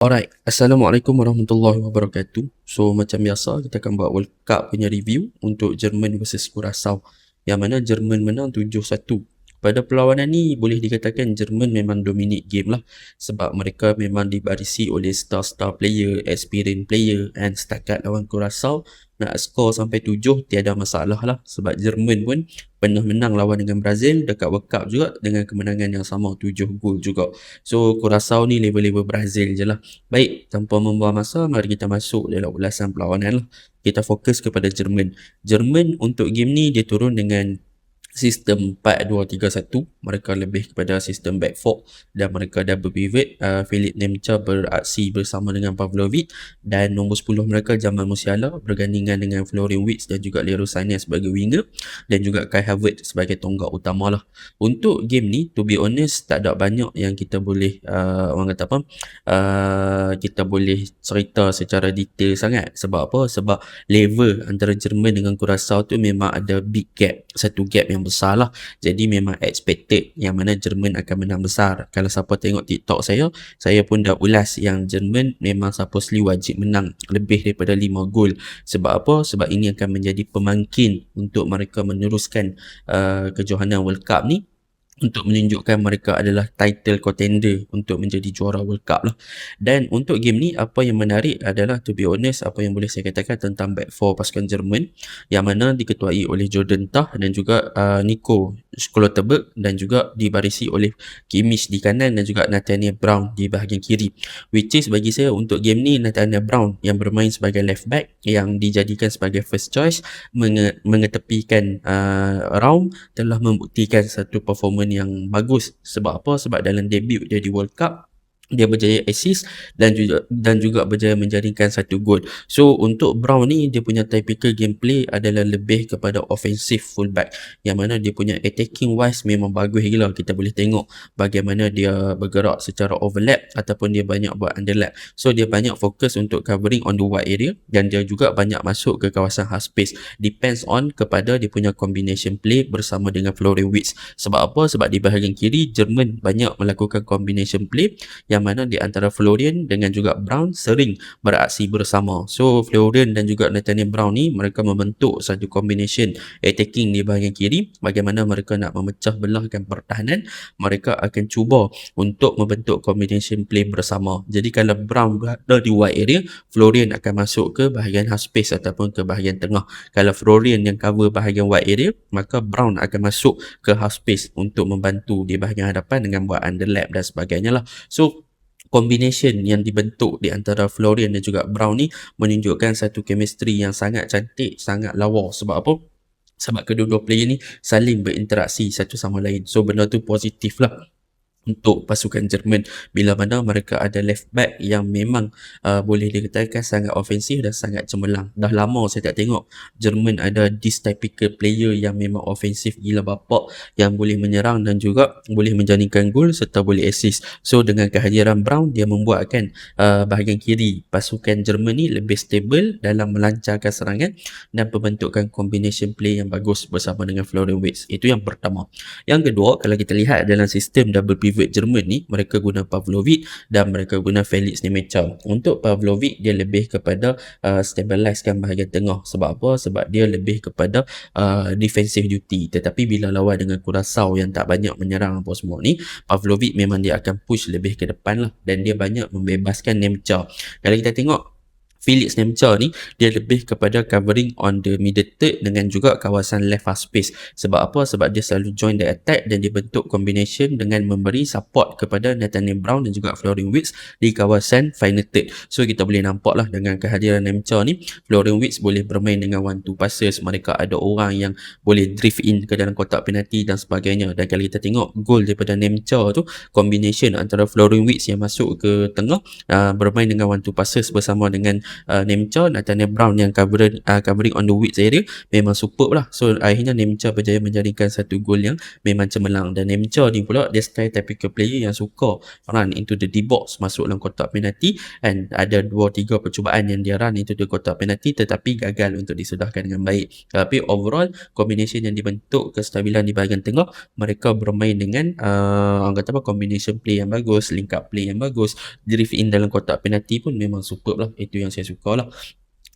Alright, Assalamualaikum warahmatullahi wabarakatuh. So, macam biasa, kita akan buat World Cup punya review untuk Jerman versus Curaçao. Yang mana Jerman menang 7-1. Pada perlawanan ni, boleh dikatakan Jerman memang dominate game lah. Sebab mereka memang dibarisi oleh star-star player, experienced player, and setakat lawan Curaçao, nak skor sampai 7 tiada masalah lah. Sebab Jerman pun pernah menang lawan dengan Brazil dekat World Cup juga dengan kemenangan yang sama 7 gol juga. So, Curaçao ni level-level Brazil je lah. Baik, tanpa membuang masa, mari kita masuk dalam ulasan perlawanan lah. Kita fokus kepada Jerman. Jerman untuk game ni dia turun dengan sistem 4-2-3-1. Mereka lebih kepada sistem back four dan mereka double pivot. Filip Nemca beraksi bersama dengan Pavlovic dan nombor 10 mereka Jamal Musiala bergandingan dengan Florian Wirtz dan juga Leroy Sané sebagai winger dan juga Kai Havertz sebagai tonggak utama lah. Untuk game ni, to be honest, tak ada banyak yang kita boleh orang kata apa, kita boleh cerita secara detail sangat. Sebab apa? Sebab level antara Jerman dengan Curaçao tu memang ada big gap, satu gap yang besar lah. Jadi memang expected yang mana Jerman akan menang besar. Kalau siapa tengok TikTok saya pun dah ulas yang Jerman memang supposedly wajib menang lebih daripada 5 gol. Sebab apa? Sebab ini akan menjadi pemangkin untuk mereka meneruskan kejohanan World Cup ni, untuk menunjukkan mereka adalah title contender untuk menjadi juara World Cup lah. Dan untuk game ni, apa yang menarik adalah, to be honest, apa yang boleh saya katakan tentang back four pasukan Jerman yang mana diketuai oleh Jordan Tah dan juga Nico Schlotterbeck dan juga dibarisi oleh Kimmich di kanan dan juga Nathaniel Brown di bahagian kiri. Which is bagi saya untuk game ni, Nathaniel Brown yang bermain sebagai left back yang dijadikan sebagai first choice mengetepikan Raum telah membuktikan satu performance yang bagus. Sebab apa? Sebab dalam debut dia di World Cup, dia berjaya assist dan juga berjaya menjaringkan satu gol. So untuk Brown ni, dia punya typical gameplay adalah lebih kepada offensive fullback yang mana dia punya attacking wise memang bagus gila. Kita boleh tengok bagaimana dia bergerak secara overlap ataupun dia banyak buat underlap. So dia banyak fokus untuk covering on the wide area dan dia juga banyak masuk ke kawasan half space. Depends on kepada dia punya combination play bersama dengan Florian Wirtz. Sebab apa? Sebab di bahagian kiri Jerman banyak melakukan combination play yang mana di antara Florian dengan juga Brown sering beraksi bersama. So Florian dan juga Nathaniel Brown ni, mereka membentuk satu combination attacking di bahagian kiri. Bagaimana mereka nak memecah belahkan pertahanan, mereka akan cuba untuk membentuk combination play bersama. Jadi kalau Brown berada di wide area, Florian akan masuk ke bahagian half space ataupun ke bahagian tengah. Kalau Florian yang cover bahagian wide area, maka Brown akan masuk ke half space untuk membantu di bahagian hadapan dengan buat underlap dan sebagainya lah. So combination yang dibentuk di antara Florian dan juga Brown ni menunjukkan satu chemistry yang sangat cantik, sangat lawa. Sebab apa? Sebab kedua-dua player ni saling berinteraksi satu sama lain. So benda tu positif lah untuk pasukan Jerman bila mana mereka ada left back yang memang boleh dikatakan sangat ofensif dan sangat cemerlang. Dah lama saya tak tengok Jerman ada this typical player yang memang ofensif gila bapak, yang boleh menyerang dan juga boleh menjaringkan gol serta boleh assist. So dengan kehadiran Brown, dia membuatkan bahagian kiri pasukan Jerman ni lebih stable dalam melancarkan serangan dan pembentukan combination play yang bagus bersama dengan Florian Wirtz. Itu yang pertama. Yang kedua, kalau kita lihat dalam sistem double pivot Jerman ni, mereka guna Pavlovic dan mereka guna Felix Nemecha. Untuk Pavlovic, dia lebih kepada stabilizekan bahagian tengah. Sebab apa? Sebab dia lebih kepada defensive duty. Tetapi bila lawan dengan Curaçao yang tak banyak menyerang apa semua ni, Pavlovic memang dia akan push lebih ke depan lah dan dia banyak membebaskan Nemecha. Kalau kita tengok Felix Nemca ni, dia lebih kepada covering on the middle third dengan juga kawasan left half space. Sebab apa? Sebab dia selalu join the attack dan dia bentuk combination dengan memberi support kepada Nathaniel Brown dan juga Florian Wirtz di kawasan final third. So kita boleh nampak lah dengan kehadiran Nemca ni, Florian Wirtz boleh bermain dengan 1-2 passes. Mereka ada orang yang boleh drift in ke dalam kotak penalti dan sebagainya. Dan kalau kita tengok gol daripada Nemca tu, combination antara Florian Wirtz yang masuk ke tengah bermain dengan 1-2 passes bersama dengan Nemcha, Nathaniel Brown yang covering on the width area memang superb lah. So akhirnya Nemcha berjaya menjaringkan satu gol yang memang cemerlang. Dan Nemcha ni pula dia style typical player yang suka run into the D box, masuk dalam kotak penalti, and ada 2-3 percubaan yang dia run into the kotak penalti tetapi gagal untuk disudahkan dengan baik. Tapi overall combination yang dibentuk, kestabilan di bahagian tengah, mereka bermain dengan orang kata apa, combination play yang bagus, link up play yang bagus, drift in dalam kotak penalti pun memang superb lah. Itu yang saya suka lah.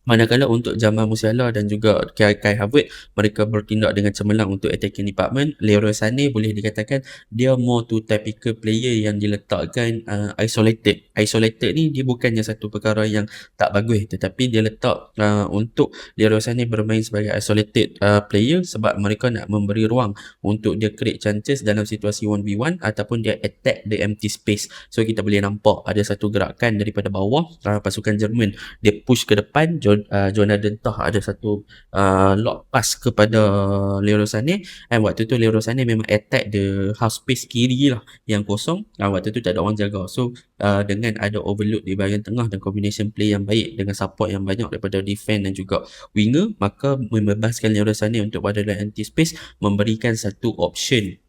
Manakala untuk Jamal Musiala dan juga Kai Havertz, mereka bertindak dengan cemerlang untuk attacking department. Leroy Sané boleh dikatakan dia more to typical player yang diletakkan isolated. Isolated ni dia bukannya satu perkara yang tak bagus, tetapi dia letak untuk Leroy Sané bermain sebagai isolated player sebab mereka nak memberi ruang untuk dia create chances dalam situasi 1v1 ataupun dia attack the empty space. So kita boleh nampak ada satu gerakan daripada bawah pasukan Jerman, dia push ke depan. Jonathan Tah ada satu lock pass kepada Leroy Sané, and waktu tu Leroy Sané memang attack the half space kiri lah yang kosong. Waktu tu tak ada orang jaga. So dengan ada overload di bahagian tengah dan combination play yang baik dengan support yang banyak daripada defense dan juga winger, maka membebaskan Leroy Sané untuk berada dalam empty space, memberikan satu option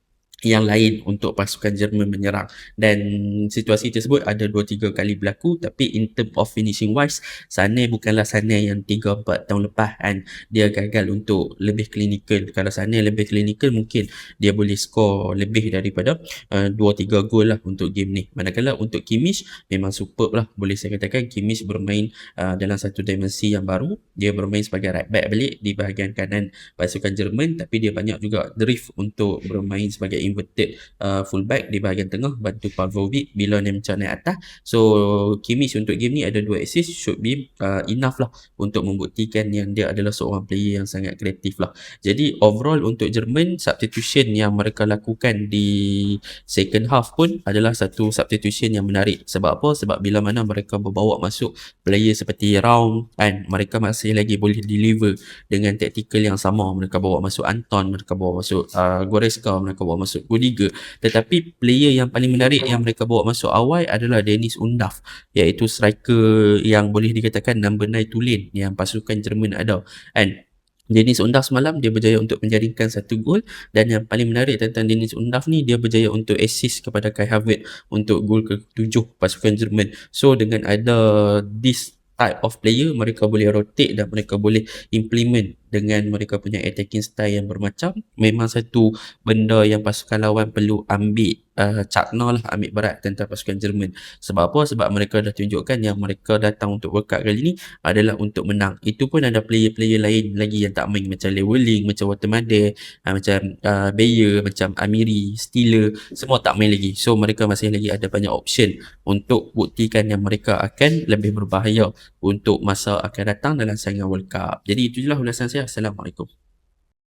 yang lain untuk pasukan Jerman menyerang. Dan situasi tersebut ada 2-3 kali berlaku, tapi in term of finishing wise, Sané bukanlah Sané yang 3-4 tahun lepas kan. Dia gagal untuk lebih clinical. Kalau Sané lebih clinical, mungkin dia boleh score lebih daripada 2-3 gol lah untuk game ni. Manakala untuk Kimmich memang superb lah. Boleh saya katakan Kimmich bermain dalam satu dimensi yang baru. Dia bermain sebagai right back balik di bahagian kanan pasukan Jerman, tapi dia banyak juga drift untuk bermain sebagai inverted fullback di bahagian tengah, bantu Pavlovic bila Nemcha naik atas. So Kimmich untuk game ni ada 2 assist, should be enough lah untuk membuktikan yang dia adalah seorang player yang sangat kreatif lah. Jadi overall untuk Jerman, substitution yang mereka lakukan di second half pun adalah satu substitution yang menarik. Sebab apa? Sebab bila mana mereka berbawa masuk player seperti Raum, and mereka masih lagi boleh deliver dengan taktikal yang sama. Mereka bawa masuk Anton, mereka bawa masuk Goretzka, mereka bawa masuk Rudiger. Tetapi player yang paling menarik yang mereka bawa masuk awal adalah Dennis Undav, iaitu striker yang boleh dikatakan number 9 Tulen yang pasukan Jerman ada. And Dennis Undav semalam dia berjaya untuk menjaringkan satu gol, dan yang paling menarik tentang Dennis Undav ni, dia berjaya untuk assist kepada Kai Havertz untuk gol ke-7 pasukan Jerman. So dengan ada this type of player, mereka boleh rotate dan mereka boleh implement dengan mereka punya attacking style yang bermacam. Memang satu benda yang pasukan lawan perlu ambil cakna lah, ambil berat tentang pasukan Jerman. Sebab apa? Sebab mereka dah tunjukkan yang mereka datang untuk World Cup kali ni adalah untuk menang. Itu pun ada player-player lain lagi yang tak main, macam Leweling, macam Watermade, macam Bayer, macam Amiri, Stiller, semua tak main lagi. So mereka masih lagi ada banyak option untuk buktikan yang mereka akan lebih berbahaya untuk masa akan datang dalam saingan World Cup. Jadi itu je lah ulasan saya. Assalamualaikum.